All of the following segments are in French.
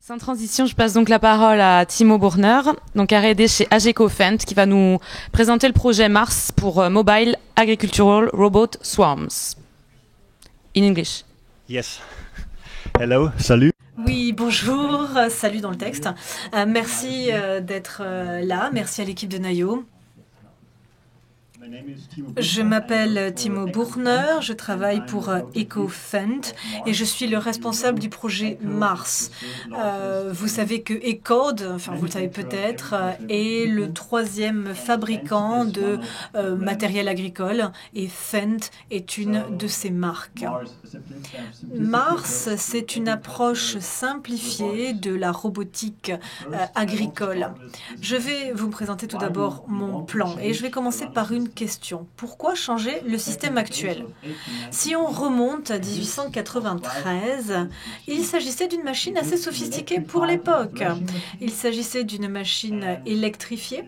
Sans transition, je passe donc la parole à Timo Burner, donc R&D chez Ageco Fendt, qui va nous présenter le projet Mars pour Mobile Agricultural Robot Swarms. In English. Yes. Hello, salut. Oui, bonjour, salut dans le texte. Merci d'être là, merci à l'équipe de Nayo. Je m'appelle Timo Burner, je travaille pour EcoFendt et je suis le responsable du projet Mars. Vous savez que ECODE, enfin vous le savez peut-être, est le troisième fabricant de matériel agricole et Fendt est une de ses marques. Mars, c'est une approche simplifiée de la robotique agricole. Je vais vous présenter tout d'abord mon plan et je vais commencer par une question. Pourquoi changer le système actuel? Si on remonte à 1893, il s'agissait d'une machine assez sophistiquée pour l'époque. Il s'agissait d'une machine électrifiée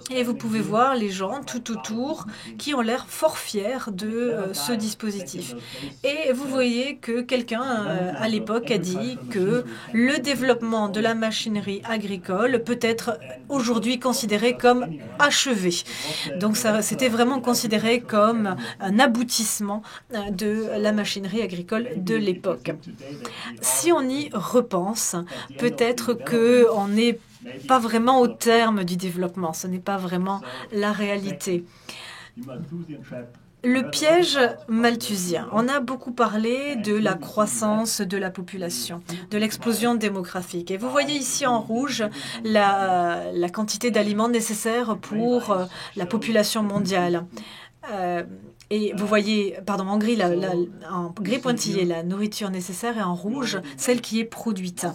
et vous pouvez voir les gens tout autour qui ont l'air fort fiers de ce dispositif. Et vous voyez que quelqu'un à l'époque a dit que le développement de la machinerie agricole peut être aujourd'hui considéré comme achevé. Donc c'était vraiment considéré comme un aboutissement de la machinerie agricole de l'époque. Si on y repense, peut-être qu'on n'est pas vraiment au terme du développement, ce n'est pas vraiment la réalité. Le piège malthusien. On a beaucoup parlé de la croissance de la population, de l'explosion démographique. Et vous voyez ici en rouge la quantité d'aliments nécessaires pour la population mondiale. Et vous voyez, pardon, en gris, en gris pointillé, la nourriture nécessaire et en rouge, celle qui est produite.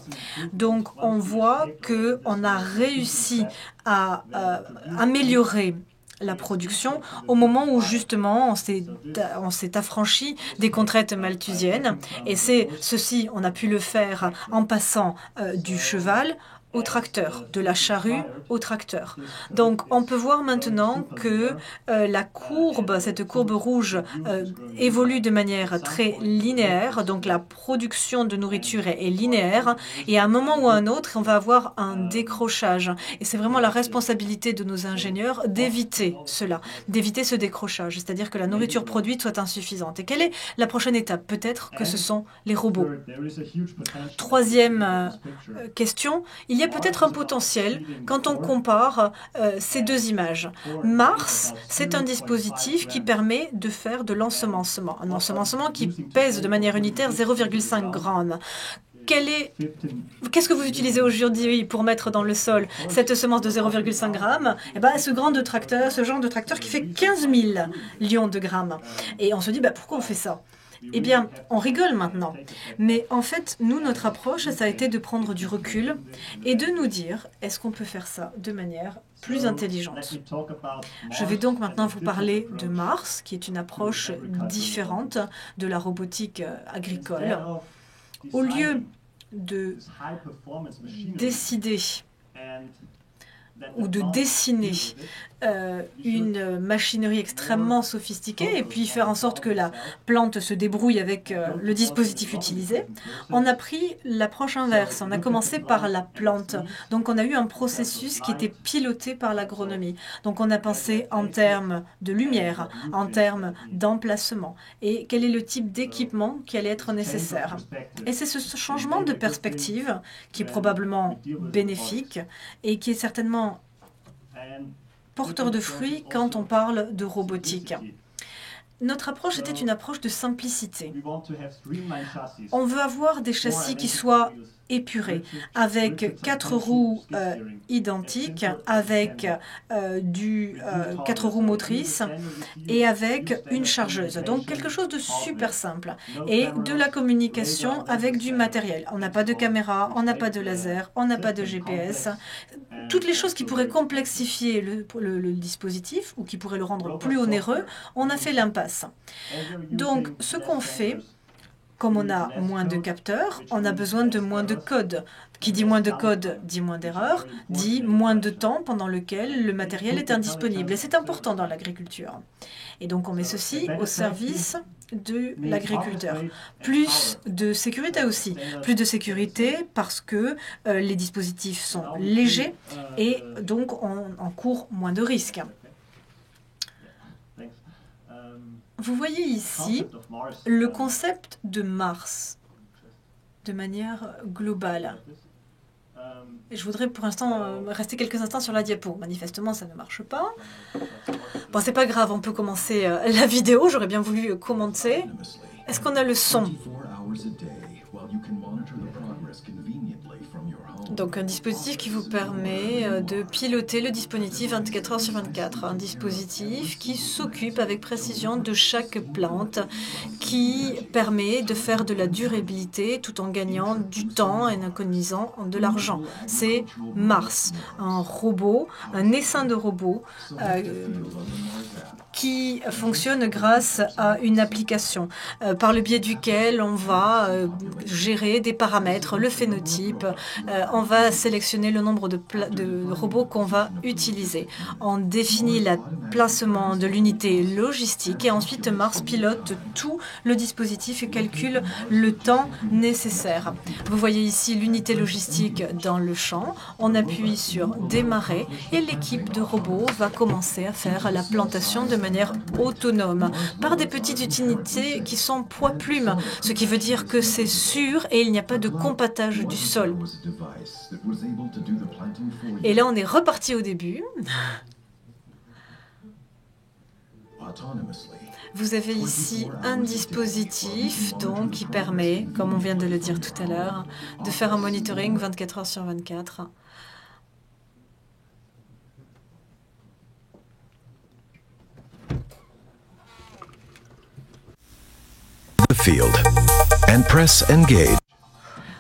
Donc on voit qu'on a réussi à améliorer la production au moment où justement on s'est affranchi des contraintes malthusiennes et ceci on a pu le faire en passant du cheval au tracteur, de la charrue au tracteur. Donc on peut voir maintenant que cette courbe rouge évolue de manière très linéaire, donc la production de nourriture est linéaire et à un moment ou à un autre on va avoir un décrochage et c'est vraiment la responsabilité de nos ingénieurs d'éviter cela, d'éviter ce décrochage, c'est-à-dire que la nourriture produite soit insuffisante. Et quelle est la prochaine étape? Peut-être que ce sont les robots. Troisième question, il y a peut-être un potentiel quand on compare ces deux images. Mars, c'est un dispositif qui permet de faire de l'ensemencement. Un ensemencement qui pèse de manière unitaire 0,5 grammes. Qu'est-ce que vous utilisez aujourd'hui pour mettre dans le sol cette semence de 0,5 grammes? Eh ben, ce genre de tracteur qui fait 15 000 lions de grammes. Et on se dit, pourquoi on fait ça? Eh bien, on rigole maintenant. Mais en fait, nous, notre approche, ça a été de prendre du recul et de nous dire, est-ce qu'on peut faire ça de manière plus intelligente? Je vais donc maintenant vous parler de Mars, qui est une approche différente de la robotique agricole. Au lieu de décider ou de dessiner une machinerie extrêmement sophistiquée et puis faire en sorte que la plante se débrouille avec le dispositif utilisé, on a pris l'approche inverse. On a commencé par la plante. Donc on a eu un processus qui était piloté par l'agronomie. Donc on a pensé en termes de lumière, en termes d'emplacement et quel est le type d'équipement qui allait être nécessaire. Et c'est ce changement de perspective qui est probablement bénéfique et qui est certainement porteur de fruits quand on parle de robotique. Notre approche était une approche de simplicité. On veut avoir des châssis qui soient épurés, avec 4 roues identiques, avec 4 roues motrices et avec une chargeuse. Donc quelque chose de super simple. Et de la communication avec du matériel. On n'a pas de caméra, on n'a pas de laser, on n'a pas de GPS. Toutes les choses qui pourraient complexifier le dispositif ou qui pourraient le rendre plus onéreux, on a fait l'impasse. Donc ce qu'on fait, Comme on a moins de capteurs, on a besoin de moins de code. Qui dit moins de code dit moins d'erreurs, dit moins de temps pendant lequel le matériel est indisponible. Et c'est important dans l'agriculture. Et donc on met ceci au service de l'agriculteur. Plus de sécurité aussi. Plus de sécurité parce que les dispositifs sont légers et donc on encourt moins de risques. Vous voyez ici le concept de Mars de manière globale. Et je voudrais pour l'instant rester quelques instants sur la diapo. Manifestement, ça ne marche pas. Bon, c'est pas grave, on peut commencer la vidéo. J'aurais bien voulu commenter. Est-ce qu'on a le son ? Donc un dispositif qui vous permet de piloter le dispositif 24 heures sur 24. Un dispositif qui s'occupe avec précision de chaque plante, qui permet de faire de la durabilité tout en gagnant du temps et en économisant de l'argent. C'est Mars, un robot, un essaim de robot qui fonctionne grâce à une application par le biais duquel on va gérer des paramètres, le phénotype, on va sélectionner le nombre de robots qu'on va utiliser. On définit le placement de l'unité logistique et ensuite Mars pilote tout le dispositif et calcule le temps nécessaire. Vous voyez ici l'unité logistique dans le champ. On appuie sur démarrer et l'équipe de robots va commencer à faire la plantation de manière autonome par des petites unités qui sont poids-plumes, ce qui veut dire que c'est sûr et il n'y a pas de compactage du sol. Et là, on est reparti au début. Vous avez ici un dispositif donc, qui permet, comme on vient de le dire tout à l'heure, de faire un monitoring 24 heures sur 24. The field and press engage.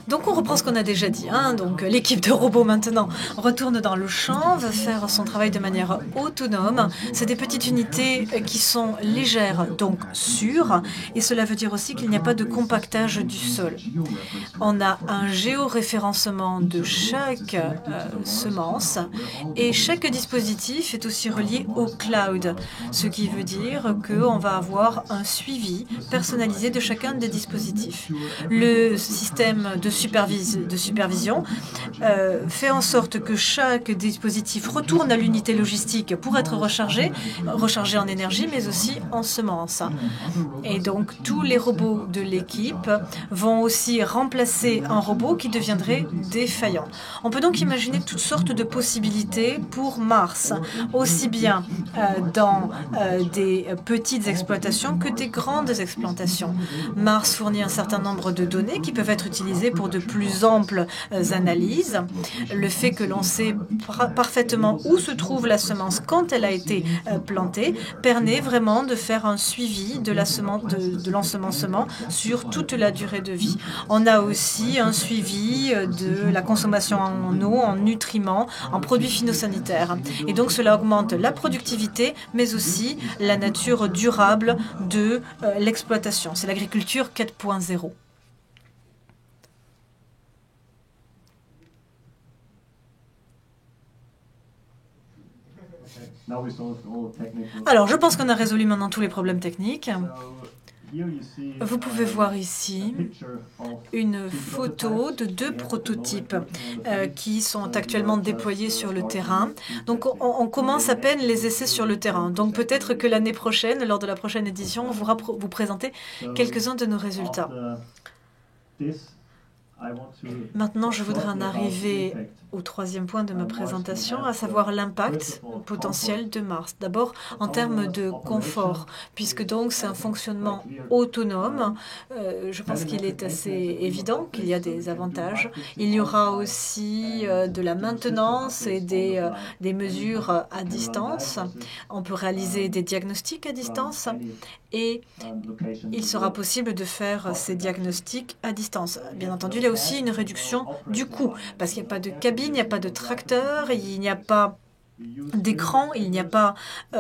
Donc on reprend ce qu'on a déjà dit. Donc l'équipe de robots maintenant retourne dans le champ, va faire son travail de manière autonome. C'est des petites unités qui sont légères, donc sûres. Et cela veut dire aussi qu'il n'y a pas de compactage du sol. On a un géoréférencement de chaque semence. Et chaque dispositif est aussi relié au cloud. Ce qui veut dire qu'on va avoir un suivi personnalisé de chacun des dispositifs. Le système de supervision fait en sorte que chaque dispositif retourne à l'unité logistique pour être rechargé en énergie, mais aussi en semences. Et donc, tous les robots de l'équipe vont aussi remplacer un robot qui deviendrait défaillant. On peut donc imaginer toutes sortes de possibilités pour Mars, aussi bien dans des petites exploitations que des grandes exploitations. Mars fournit un certain nombre de données qui peuvent être utilisées pour de plus amples analyses. Le fait que l'on sait parfaitement où se trouve la semence quand elle a été plantée permet vraiment de faire un suivi de l'ensemencement sur toute la durée de vie. On a aussi un suivi de la consommation en eau, en nutriments, en produits phytosanitaires. Et donc cela augmente la productivité, mais aussi la nature durable de l'exploitation. C'est l'agriculture 4.0. Alors, je pense qu'on a résolu maintenant tous les problèmes techniques. Vous pouvez voir ici une photo de 2 prototypes qui sont actuellement déployés sur le terrain. Donc, on commence à peine les essais sur le terrain. Donc, peut-être que l'année prochaine, lors de la prochaine édition, on pourra vous présenter quelques-uns de nos résultats. Maintenant, je voudrais en arriver au 3e point de ma présentation, à savoir l'impact potentiel de Mars. D'abord, en termes de confort, puisque donc c'est un fonctionnement autonome. Je pense qu'il est assez évident qu'il y a des avantages. Il y aura aussi de la maintenance et des mesures à distance. On peut réaliser des diagnostics à distance et il sera possible de faire ces diagnostics à distance. Bien entendu, il y a aussi une réduction du coût, parce qu'il n'y a pas de cabine, il n'y a pas de tracteur, il n'y a pas d'écran, il n'y a pas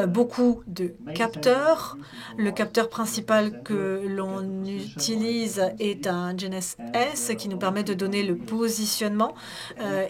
beaucoup de capteurs. Le capteur principal que l'on utilise est un GNSS qui nous permet de donner le positionnement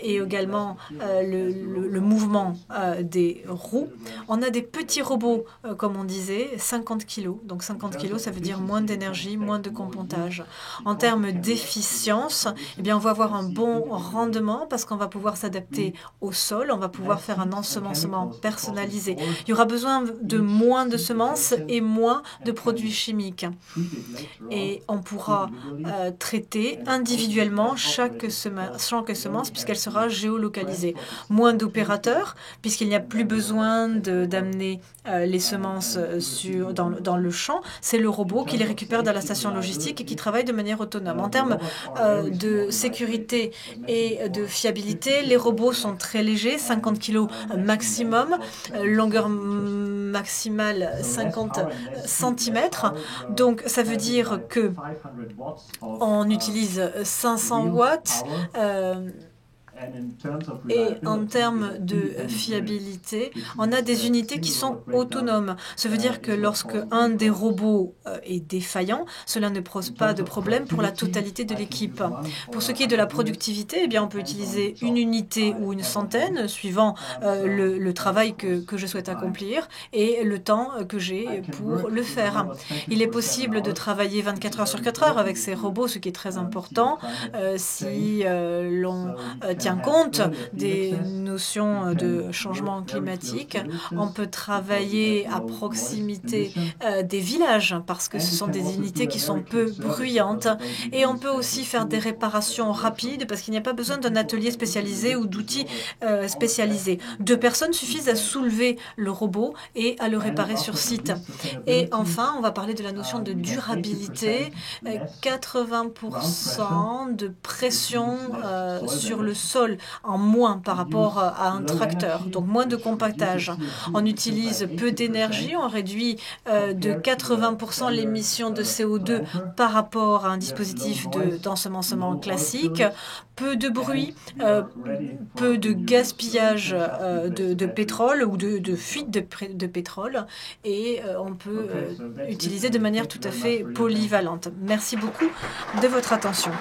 et également le mouvement des roues. On a des petits robots, comme on disait, 50 kg. Donc 50 kg, ça veut dire moins d'énergie, moins de compontage. En termes d'efficience, eh bien, on va avoir un bon rendement parce qu'on va pouvoir s'adapter au sol, on va pouvoir faire un ensemencement personnalisé. Il y aura besoin de moins de semences et moins de produits chimiques. Et on pourra traiter individuellement chaque semence puisqu'elle sera géolocalisée. Moins d'opérateurs puisqu'il n'y a plus besoin d'amener les semences dans le champ. C'est le robot qui les récupère dans la station logistique et qui travaille de manière autonome. En termes de sécurité et de fiabilité, les robots sont très légers, 50 kg maximum, longueur maximale 50 cm. Donc ça veut dire que on utilise 500 watts. Et en termes de fiabilité, on a des unités qui sont autonomes. Ça veut dire que lorsque un des robots est défaillant, cela ne pose pas de problème pour la totalité de l'équipe. Pour ce qui est de la productivité, eh bien, on peut utiliser une unité ou une centaine, suivant le travail que je souhaite accomplir et le temps que j'ai pour le faire. Il est possible de travailler 24 heures sur 4 heures avec ces robots, ce qui est très important si l'on tient compte des notions de changement climatique. On peut travailler à proximité des villages parce que ce sont des unités qui sont peu bruyantes. Et on peut aussi faire des réparations rapides parce qu'il n'y a pas besoin d'un atelier spécialisé ou d'outils spécialisés. 2 personnes suffisent à soulever le robot et à le réparer sur site. Et enfin, on va parler de la notion de durabilité. 80% de pression sur le sol en moins par rapport à un tracteur, donc moins de compactage. On utilise peu d'énergie, on réduit de 80% l'émission de CO2 par rapport à un dispositif d'ensemencement classique, peu de bruit, peu de gaspillage de pétrole ou de fuite de pétrole et on peut utiliser de manière tout à fait polyvalente. Merci beaucoup de votre attention.